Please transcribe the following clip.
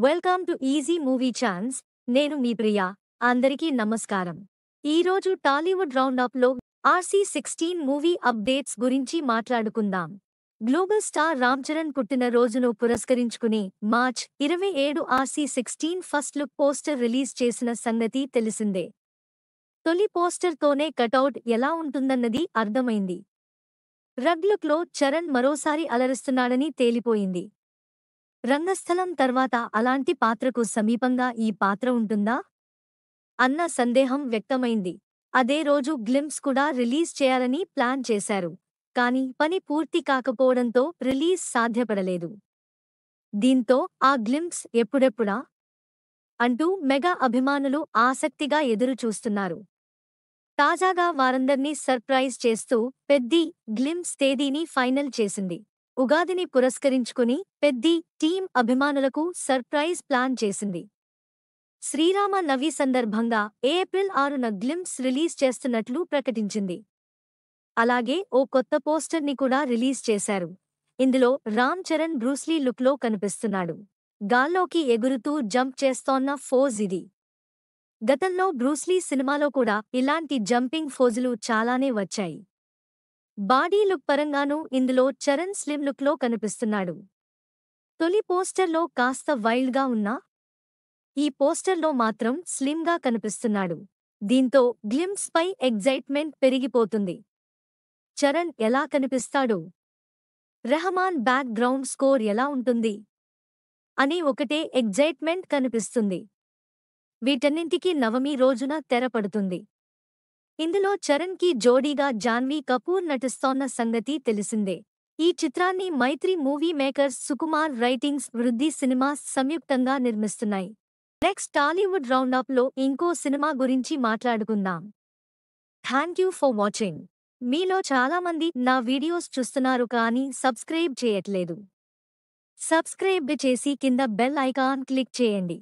Welcome to easy movie chance. నేను మీ ప్రియా. అందరికీ నమస్కారం. ఈరోజు టాలీవుడ్ రౌండప్లో RC16 మూవీ అప్డేట్స్ గురించి మాట్లాడుకుందాం. గ్లోబల్ స్టార్ రామ్ చరణ్ పుట్టినరోజును పురస్కరించుకుని March 27 RC16 first look poster release చేసిన సంగతి తెలిసిందే. తొలి పోస్టర్తోనే కటౌట్ ఎలా ఉంటుందన్నది అర్థమైంది. రగ్ లుక్లో చరణ్ మరోసారి అలరిస్తున్నాడని తేలిపోయింది. రంగస్థలం తర్వాత అలాంటి పాత్రకు సమీపంగా ఈ పాత్ర ఉంటుందా అన్న సందేహం వ్యక్తమైంది. అదే రోజు గ్లింప్స్ కూడా రిలీజ్ చేయాలని ప్లాన్ చేశారు. కానీ పని పూర్తి కాకపోవడంతో రిలీజ్ సాధ్యపడలేదు. దీంతో ఆ గ్లింప్స్ ఎప్పుడెప్పుడా అంటూ మెగా అభిమానులు ఆసక్తిగా ఎదురుచూస్తున్నారు. తాజాగా వారందర్నీ సర్ప్రైజ్ చేస్తూ పెద్ది గ్లింప్స్ తేదీని ఫైనల్ చేసింది. ఉగాదిని పురస్కరించుకుని పెద్ది టీం అభిమానులకు సర్ప్రైజ్ ప్లాన్ చేసింది. శ్రీరామ నవి సందర్భంగా ఏప్రిల్ 6న గ్లింప్స్ రిలీజ్ చేస్తున్నట్లు ప్రకటించింది. అలాగే ఓ కొత్త పోస్టర్ని కూడా రిలీజ్ చేశారు. ఇందులో రామ్ చరణ్ బ్రూస్లీ లుక్లో కనిపిస్తున్నాడు. గాల్లోకి ఎగురుతూ జంప్ చేస్తోన్న ఫోజ్ ఇది. గతంలో బ్రూస్లీ సినిమాలో కూడా ఇలాంటి జంపింగ్ ఫోజులు చాలానే వచ్చాయి. బాడీ లుక్ పరంగానూ ఇందులో చరణ్ స్లిమ్ లుక్లో కనిపిస్తున్నాడు. తొలి పోస్టర్లో కాస్త వైల్డ్గా ఉన్నా ఈ పోస్టర్లో మాత్రం స్లిమ్గా కనిపిస్తున్నాడు. దీంతో గ్లింప్స్ పై ఎగ్జైట్మెంట్ పెరిగిపోతుంది. చరణ్ ఎలా కనిపిస్తాడు, రెహమాన్ బ్యాక్ గ్రౌండ్ స్కోర్ ఎలా ఉంటుంది అని ఒకటే ఎగ్జైట్మెంట్ కనిపిస్తుంది. వీటన్నింటికీ నవమి రోజున తెరపడుతుంది. ఇందులో చరణ్కి జోడీగా జాన్వీ కపూర్ నటిస్తోన్న సంగతి తెలిసిందే. ఈ చిత్రాన్ని మైత్రి మూవీ మేకర్స్ సుకుమార్ రైటింగ్స్ వృద్ధి సినిమాస్ సంయుక్తంగా నిర్మిస్తున్నాయి. నెక్స్ట్ టాలీవుడ్ రౌండప్లో ఇంకో సినిమా గురించి మాట్లాడుకుందాం. Thank you for watching. మీలో చాలామంది నా వీడియోస్ చూస్తున్నారు కానీ సబ్స్క్రైబ్ చేయట్లేదు. సబ్స్క్రైబ్ చేసి కింద బెల్ ఐకాన్ క్లిక్ చేయండి.